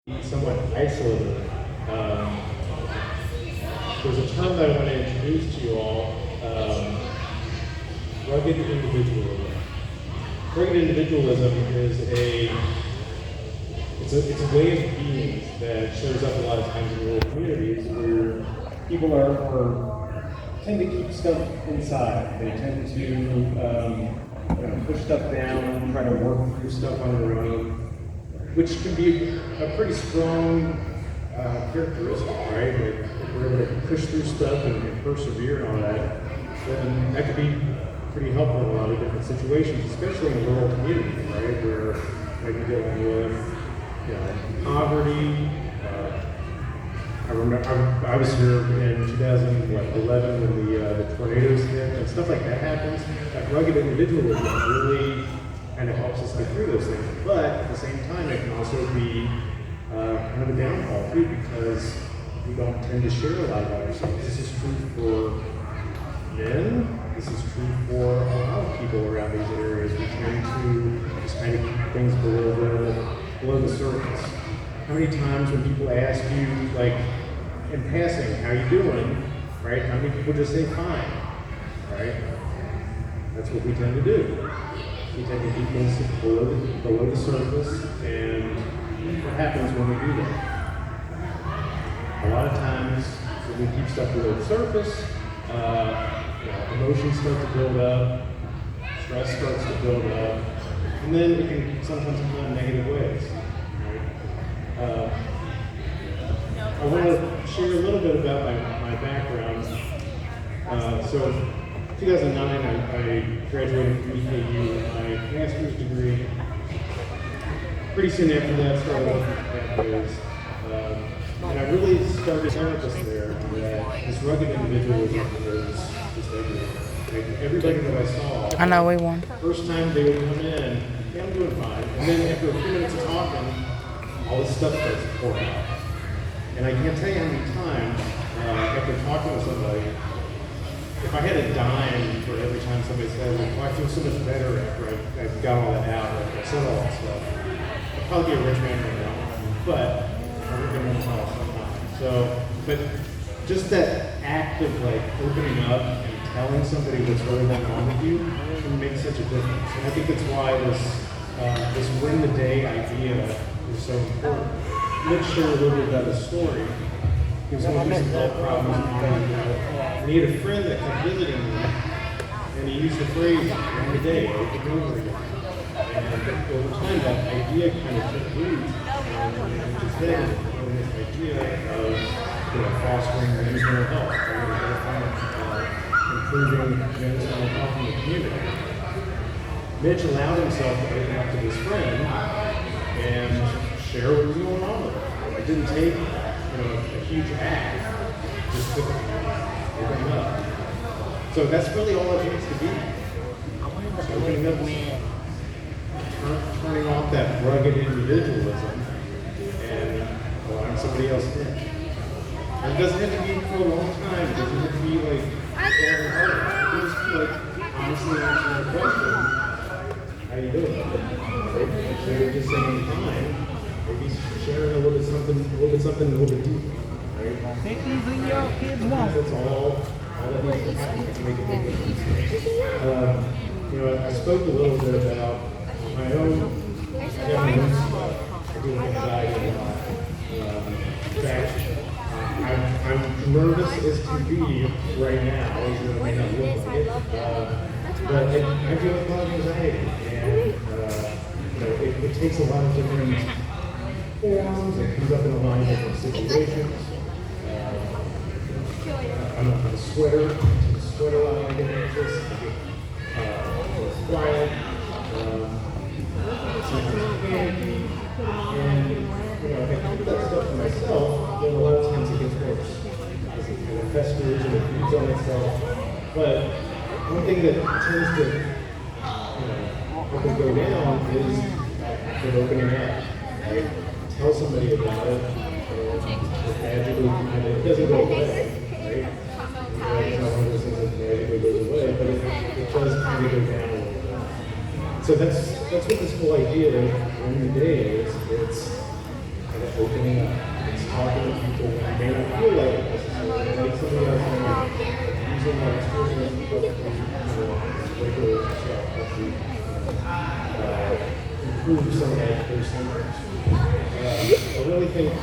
somewhat isolated. Um, there's a term that I want to introduce to you all, rugged individualism. Rugged individualism is it's a way of being that shows up a lot of times in rural communities where people tend to keep stuff inside. They tend to push stuff down, try to work through stuff on their own, which can be a pretty strong characteristic, right? Like, if we're able to push through stuff and persevere and all that, then that could be pretty helpful in a lot of different situations, especially in a rural community, right? Where maybe dealing with poverty. I remember I was here in 2011 when the tornadoes hit and stuff like that happens. That rugged individualism really kind of helps us get through those things. But at the same time, it can also be kind of a downfall too, because we don't tend to share a lot about ourselves. This is true for men. This is true for a lot of people around these areas. We tend to just kind of keep things below the surface. How many times when people ask you, like, in passing, how you doing, right? How many people just say fine, right? That's what we tend to do. We tend to keep things below the surface, and what happens when we do that? A lot of times, when we keep stuff below the surface, emotions start to build up, stress starts to build up, and then it can sometimes come in negative ways. I want to share a little bit about my background. So, 2009, I graduated from EKU with my master's degree. Pretty soon after that, started working at Pathways. And I really started campus there that this rugged individualism was just everywhere. Like, everybody that I saw, I know we won. first time they would come in, yeah, I'm doing fine. And then after a few minutes of talking, all this stuff starts to pour out. And I can't tell you how many times, after talking to somebody, if I had a dime for every time somebody said, well, I feel so much better after I got all that out, after I said all that stuff, I'd probably be a rich man right now. But I'm going to tell sometimes. So, but just that act of like opening up and telling somebody what's really going on with you can make such a difference. And I think that's why this win the day idea is so important. Let's share a little bit about his story. He was going through some health problems, and he had a friend that kept visiting him, and he used the phrase "win the day" over and over again. And over time, that idea kind of took root, and just then this idea of fostering men's mental health, improving men's mental health in the community. Mitch allowed himself to open up to his friend and share what was going on with him. It didn't take a huge act, just to open up. So that's really all it needs to be. Just opening up, turning off that rugged individualism and allowing somebody else in. And it doesn't have to be for a long time. It doesn't have to be like very hard. It can just be like honestly answering the question, how you doing? Right? So you're just saying fine. Maybe sharing a little bit something a little bit deeper. Right? Take these in your kids' mouth. That's all that needs to happen to make a big difference. I spoke a little bit about my own stuff. I do anxiety a lot. I'm nervous as can be right now, even though it may not look like it. But I deal with a lot of anxiety, and it takes a lot of different forms. It comes up in a lot of different situations. I'm a sweater. I'm a sweater a lot when I get anxious. I get quiet. Sometimes panicky. And if I keep that stuff to myself, then a lot of times it gets worse. Because it kind of festers and it feeds on itself. But one thing that tends to help it go down is opening up. Right? Tell somebody about it. Magically, it doesn't go away. Right? It's not one of those things that magically goes away, but it does kind of go down a little bit. So that's what this whole idea of win the day is. It's opening up. It's talking to people when you may not feel like it necessarily. It makes somebody else feel like using that experience to help regulate yourself, help you improve some of those symptoms. I really think that